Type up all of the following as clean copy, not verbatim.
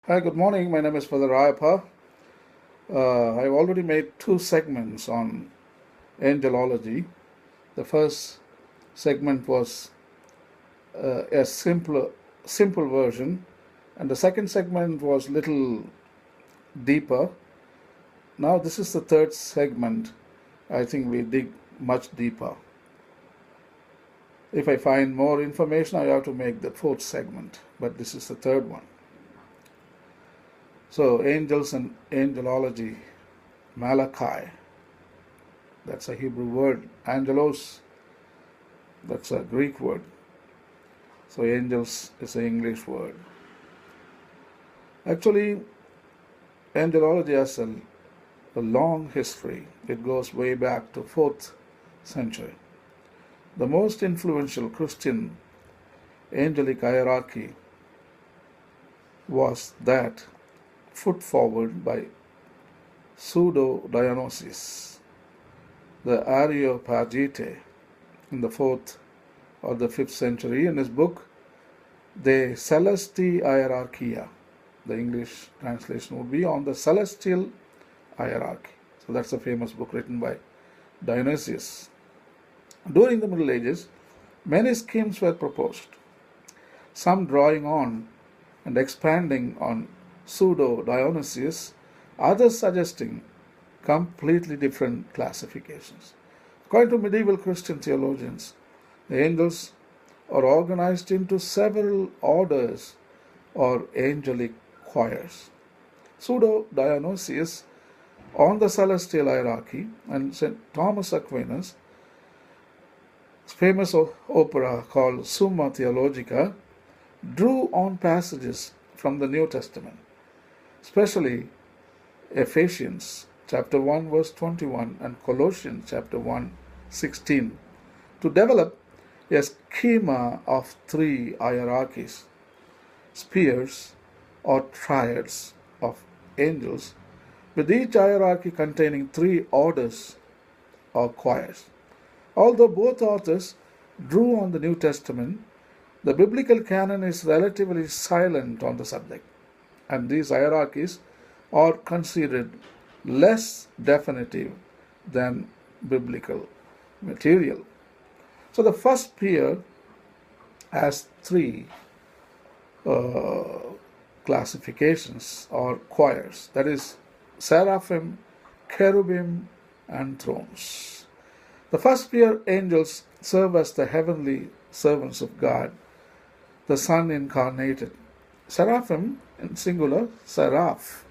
Hi, good morning. My name is Father Rayappa. I've already made two segments on Angelology. The first segment was a simple version, and the second segment was little deeper. Now this is the third segment. I think we dig much deeper. If I find more information, I have to make the fourth segment, but this is the third one. So, angels and angelology, Malachi, that's a Hebrew word. Angelos, that's a Greek word. So, angels is an English word. Actually, angelology has a long history. It goes way back to 4th century. The most influential Christian angelic hierarchy was that put forward by Pseudo Dionysius, the Areopagite, in the 4th or the 5th century. In his book, De Celesti Hierarchia, the English translation would be on the celestial hierarchy. So that's a famous book written by Dionysius. During the Middle Ages, many schemes were proposed, some drawing on and expanding on Pseudo Dionysius, others suggesting completely different classifications. According to medieval Christian theologians, the angels are organized into several orders or angelic choirs. Pseudo Dionysius on the celestial hierarchy and St. Thomas Aquinas' famous opera called Summa Theologica drew on passages from the New Testament, especially Ephesians chapter 1 verse 21 and Colossians chapter 1 16, to develop a schema of three hierarchies, spheres or triads of angels, with each hierarchy containing three orders or choirs. Although both authors drew on the New Testament, the biblical canon is relatively silent on the subject, and these hierarchies are considered less definitive than biblical material. So the first sphere has three classifications or choirs, that is, seraphim, cherubim, and thrones. The first sphere angels serve as the heavenly servants of God, the Son incarnated. Seraphim, in singular, seraph,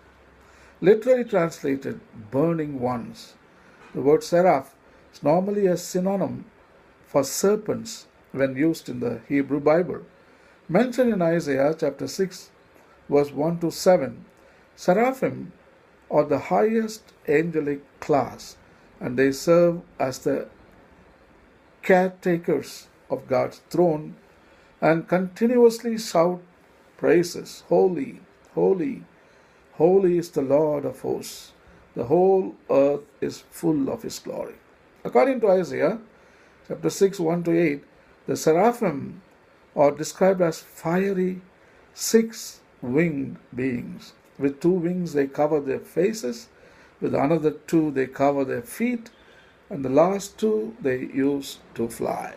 literally translated burning ones. The word seraph is normally a synonym for serpents when used in the Hebrew Bible. Mentioned in Isaiah chapter 6, verse 1 to 7, seraphim are the highest angelic class, and they serve as the caretakers of God's throne and continuously shout praises. Holy, holy, holy is the Lord of hosts. The whole earth is full of his glory. According to Isaiah chapter 6, 1 to 8, the seraphim are described as fiery, six-winged beings. With two wings they cover their faces, with another two they cover their feet, and the last two they use to fly.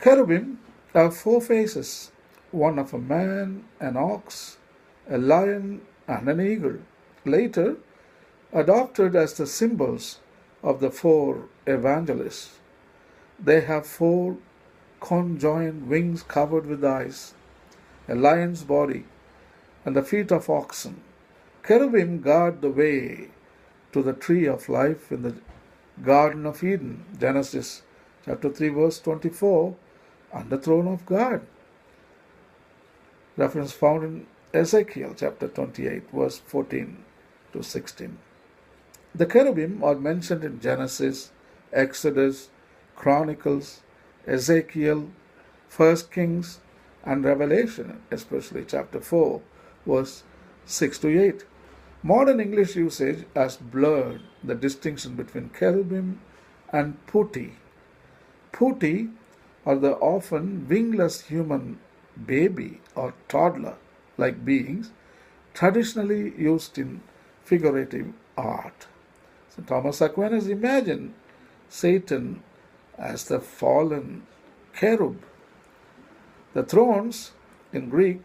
Cherubim have four faces, one of a man, an ox, a lion, and an eagle, later adopted as the symbols of the four evangelists. They have four conjoined wings covered with eyes, a lion's body, and the feet of oxen. Cherubim guard the way to the tree of life in the Garden of Eden, Genesis chapter 3 verse 24, and the throne of God. Reference found in Ezekiel chapter 28 verse 14 to 16. The cherubim are mentioned in Genesis, Exodus, Chronicles, Ezekiel, 1 Kings, and Revelation, especially chapter 4 verse 6 to 8. Modern English usage has blurred the distinction between cherubim and putti. Putti are the often wingless human baby or toddler like beings traditionally used in figurative art. So Thomas Aquinas imagined Satan as the fallen cherub. The thrones in Greek,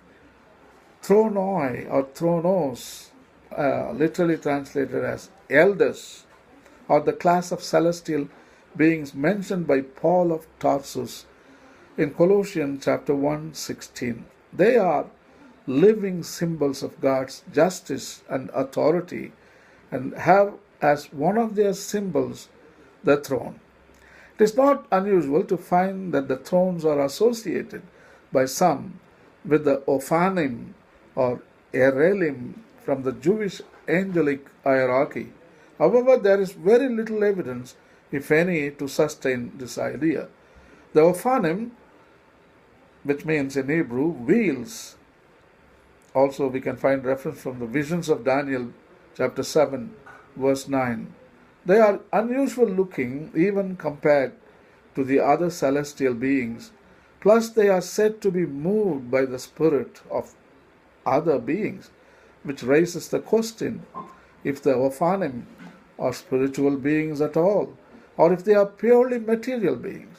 thronoi or thronos, literally translated as elders, or the class of celestial beings mentioned by Paul of Tarsus in Colossians chapter 1:16. They are living symbols of God's justice and authority and have as one of their symbols the throne. It is not unusual to find that the thrones are associated by some with the Ophanim or Erelim from the Jewish angelic hierarchy. However, there is very little evidence, if any, to sustain this idea. The Ophanim, which means in Hebrew wheels, also we can find reference from the visions of Daniel chapter 7 verse 9. They are unusual looking even compared to the other celestial beings. Plus, they are said to be moved by the spirit of other beings, which raises the question if the Ophanim are spiritual beings at all, or if they are purely material beings.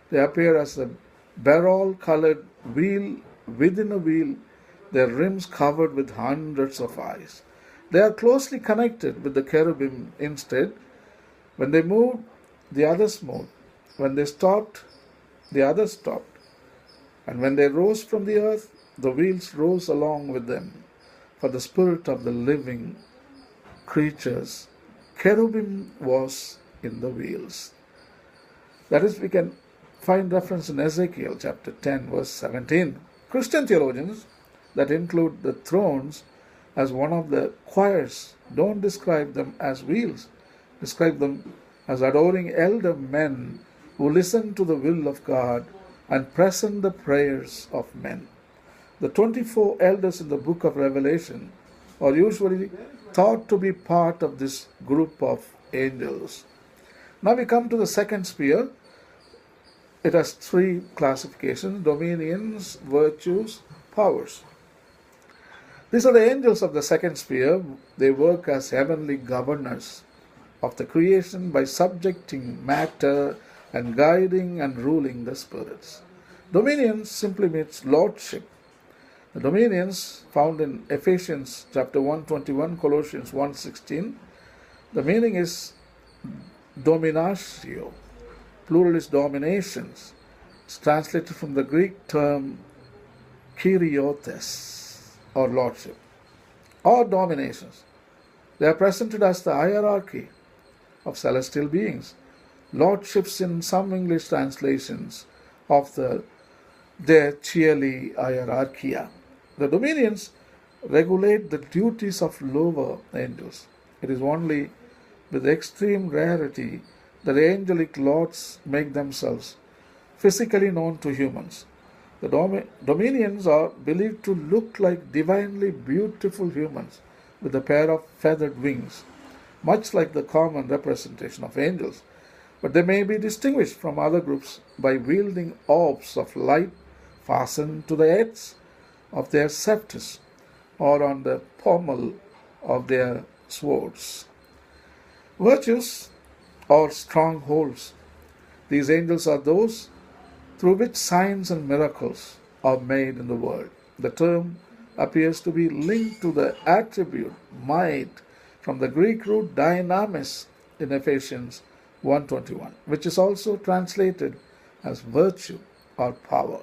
They appear as a beryl-colored wheel within a wheel, their rims covered with hundreds of eyes. They are closely connected with the cherubim instead. When they moved, the others moved. When they stopped, the others stopped. And when they rose from the earth, the wheels rose along with them. For the spirit of the living creatures, cherubim was in the wheels. That is, we can find reference in Ezekiel chapter 10 verse 17. Christian theologians that include the thrones as one of the choirs don't describe them as wheels, describe them as adoring elder men who listen to the will of God and present the prayers of men. The 24 elders in the book of Revelation are usually thought to be part of this group of angels. Now we come to the second sphere. It has three classifications: dominions, virtues, powers. These are the angels of the second sphere. They work as heavenly governors of the creation by subjecting matter and guiding and ruling the spirits. Dominions simply means lordship. The dominions found in Ephesians chapter 1:21, Colossians 1:16. The meaning is dominatio. Plural is dominations. It's translated from the Greek term kyrios, or lordship, or dominations. They are presented as the hierarchy of celestial beings. Lordships in some English translations of the De Cieli hierarchia. The dominions regulate the duties of lower angels. It is only with extreme rarity that angelic lords make themselves physically known to humans. The dominions are believed to look like divinely beautiful humans with a pair of feathered wings, much like the common representation of angels, but they may be distinguished from other groups by wielding orbs of light fastened to the edge of their scepters or on the pommel of their swords. Virtues or strongholds. These angels are those through which signs and miracles are made in the world. The term appears to be linked to the attribute might from the Greek root dynamis in Ephesians 1:21, which is also translated as virtue or power.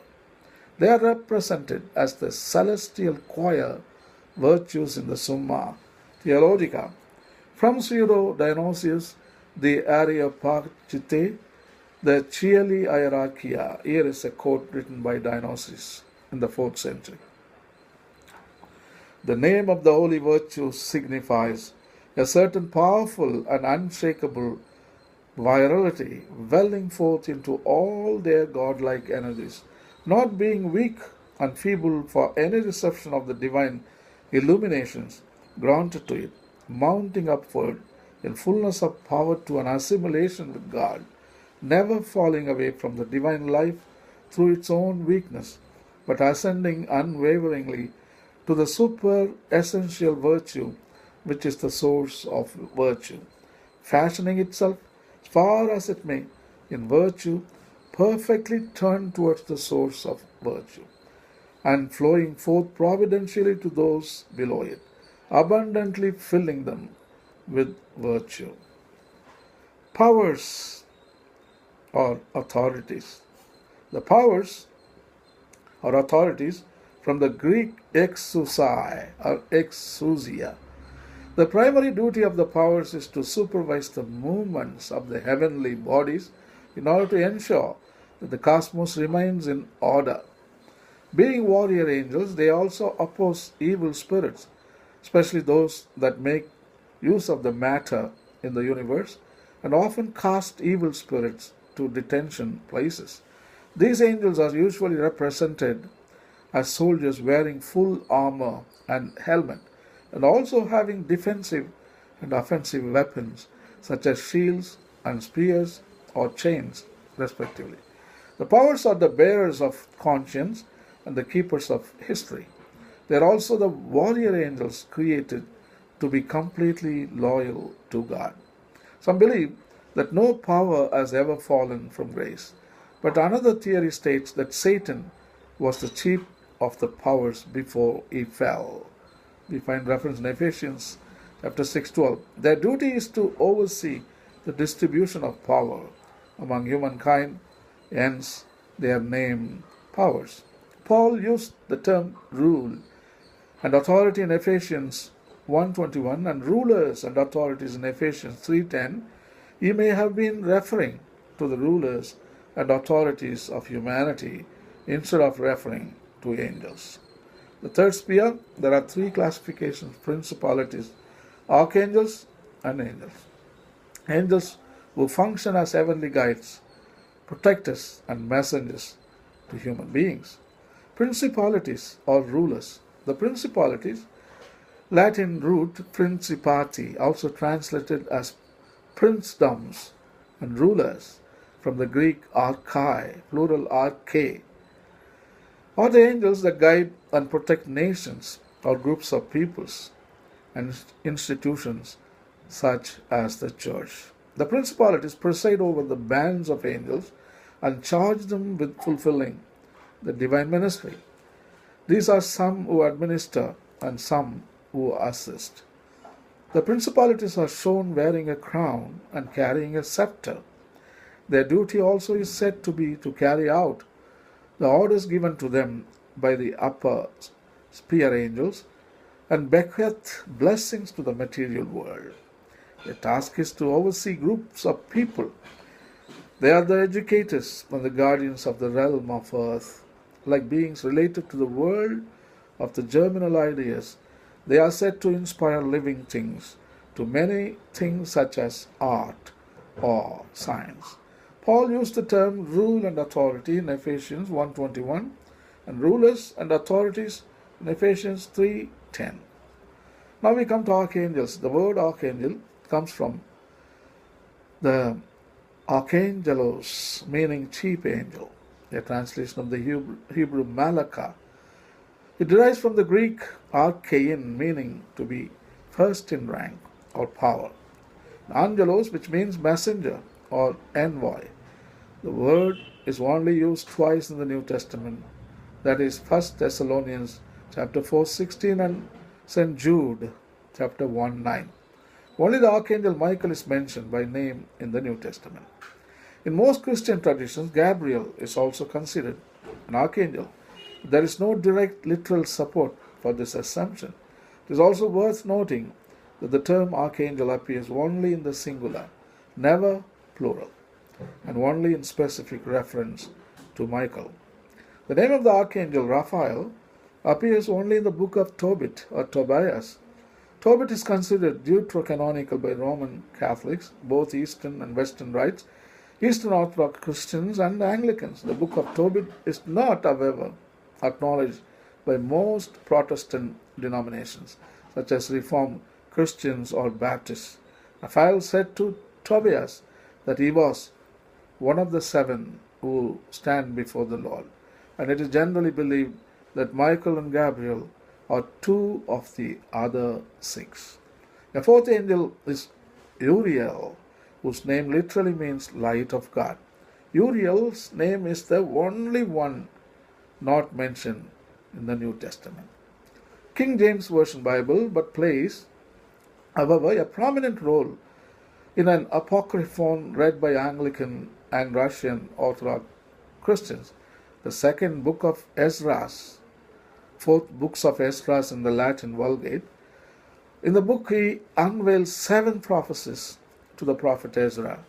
They are represented as the celestial choir virtues in the Summa Theologica. From Pseudo Dionysius, the Areopagite, the Cieli hierarchia. Here is a quote written by Dionysius in the 4th century. The name of the holy virtue signifies a certain powerful and unshakable virality welling forth into all their godlike energies, not being weak and feeble for any reception of the divine illuminations granted to it, mounting upward in fullness of power to an assimilation with God, never falling away from the divine life through its own weakness, but ascending unwaveringly to the super essential virtue which is the source of virtue, fashioning itself as far as it may in virtue, perfectly turned towards the source of virtue, and flowing forth providentially to those below it, abundantly filling them with virtue. Powers or authorities. The powers or authorities from the Greek exousia or exousia. The primary duty of the powers is to supervise the movements of the heavenly bodies in order to ensure that the cosmos remains in order. Being warrior angels, they also oppose evil spirits, especially those that make use of the matter in the universe and often cast evil spirits to detention places. These angels are usually represented as soldiers wearing full armor and helmet, and also having defensive and offensive weapons such as shields and spears or chains, respectively. The powers are the bearers of conscience and the keepers of history. They are also the warrior angels created to be completely loyal to God. Some believe that no power has ever fallen from grace, but another theory states that Satan was the chief of the powers before he fell. We find reference in Ephesians chapter 6:12. Their duty is to oversee the distribution of power among humankind, hence they are named powers. Paul used the term rule and authority in Ephesians 1:21 and rulers and authorities in Ephesians 3:10. He may have been referring to the rulers and authorities of humanity instead of referring to angels. The third sphere, there are three classifications: principalities, archangels, and angels. Angels who function as heavenly guides, protectors, and messengers to human beings. Principalities or rulers. The principalities, Latin root principati, also translated as princedoms, and rulers, from the Greek archai, plural arche, are the angels that guide and protect nations or groups of peoples and institutions such as the church. The principalities preside over the bands of angels and charge them with fulfilling the divine ministry. These are some who administer and some who assist. The principalities are shown wearing a crown and carrying a scepter. Their duty also is said to be to carry out the orders given to them by the upper sphere angels and bequeath blessings to the material world. Their task is to oversee groups of people. They are the educators and the guardians of the realm of earth. Like beings related to the world of the germinal ideas, they are said to inspire living things to many things such as art or science. Paul used the term rule and authority in Ephesians 1:21 and rulers and authorities in Ephesians 3:10. Now we come to archangels. The word archangel comes from the archangelos, meaning chief angel, a translation of the Hebrew malaka. It derives from the Greek archein, meaning to be first in rank or power. Angelos, which means messenger or envoy. The word is only used twice in the New Testament. That is 1 Thessalonians chapter 4:16 and St. Jude chapter 1:9. Only the archangel Michael is mentioned by name in the New Testament. In most Christian traditions, Gabriel is also considered an archangel. There is no direct literal support for this assumption. It is also worth noting that the term archangel appears only in the singular, never plural, and only in specific reference to Michael. The name of the archangel Raphael appears only in the book of Tobit or Tobias. Tobit is considered deuterocanonical by Roman Catholics, both Eastern and Western rites, Eastern Orthodox Christians and Anglicans. The book of Tobit is not, however, acknowledged by most Protestant denominations, such as Reformed Christians or Baptists. Raphael said to Tobias that he was one of the seven who stand before the Lord, and it is generally believed that Michael and Gabriel or two of the other six. The fourth angel is Uriel, whose name literally means light of God. Uriel's name is the only one not mentioned in the New Testament. King James Version Bible but plays, however, a prominent role in an apocryphon read by Anglican and Russian Orthodox Christians, the second book of Esdras, fourth books of Esdras in the Latin Vulgate. In the book, he unveils 7 prophecies to the prophet Ezra,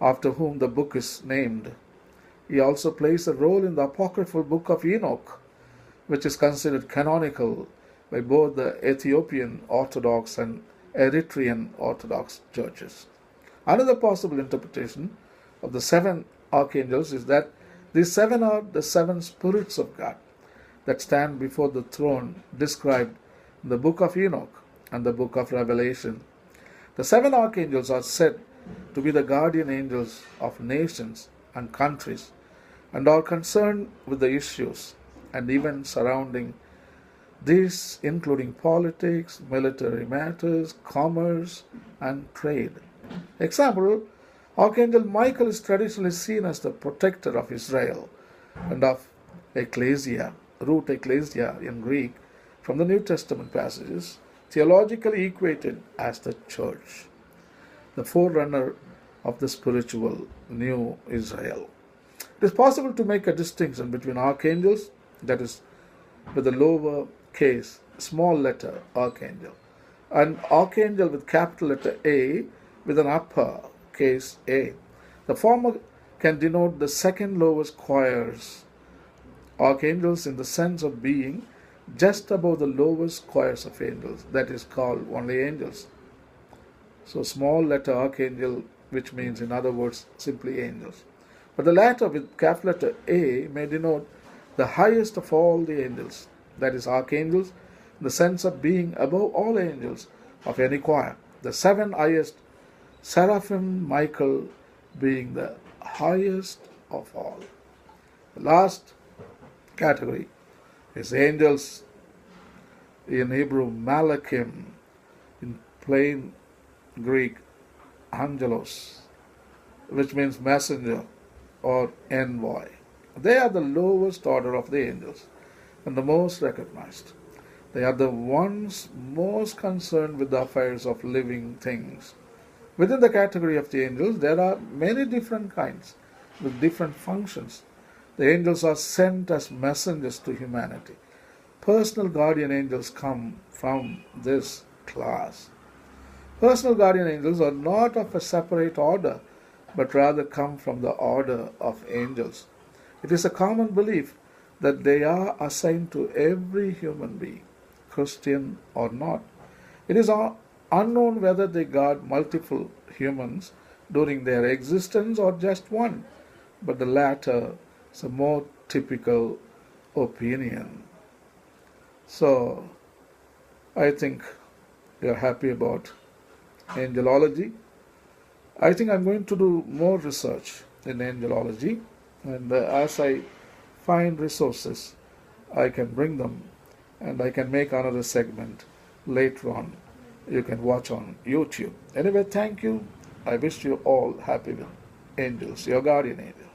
after whom the book is named. He also plays a role in the apocryphal book of Enoch, which is considered canonical by both the Ethiopian Orthodox and Eritrean Orthodox churches. Another possible interpretation of the 7 archangels is that these 7 are the 7 spirits of God that stand before the throne described in the book of Enoch and the book of Revelation. The 7 archangels are said to be the guardian angels of nations and countries and are concerned with the issues and events surrounding these, including politics, military matters, commerce, and trade. Example, Archangel Michael is traditionally seen as the protector of Israel and of ecclesia, root ecclesia in Greek, from the New Testament passages, theologically equated as the church, the forerunner of the spiritual new Israel. It is possible to make a distinction between archangels, that is, with the lower case, small letter archangel, and archangel with capital letter A with an upper case A. The former can denote the second lowest choirs, archangels, in the sense of being just above the lowest choirs of angels, that is called only angels. So small letter archangel, which means in other words simply angels. But the latter with capital letter A may denote the highest of all the angels, that is archangels, in the sense of being above all angels of any choir. The 7 highest, Seraphim Michael being the highest of all. The last category is angels, in Hebrew Malachim, in plain Greek Angelos, which means messenger or envoy. They are the lowest order of the angels and the most recognized. They are the ones most concerned with the affairs of living things. Within the category of the angels, there are many different kinds with different functions. The angels are sent as messengers to humanity. Personal guardian angels come from this class. Personal guardian angels are not of a separate order, but rather come from the order of angels. It is a common belief that they are assigned to every human being, Christian or not. It is unknown whether they guard multiple humans during their existence or just one, but the latter is a more typical opinion. So, I think you're happy about angelology. I think I'm going to do more research in angelology, and as I find resources, I can bring them and I can make another segment later on. You can watch on YouTube. Anyway, thank you. I wish you all happy with angels, your guardian angels.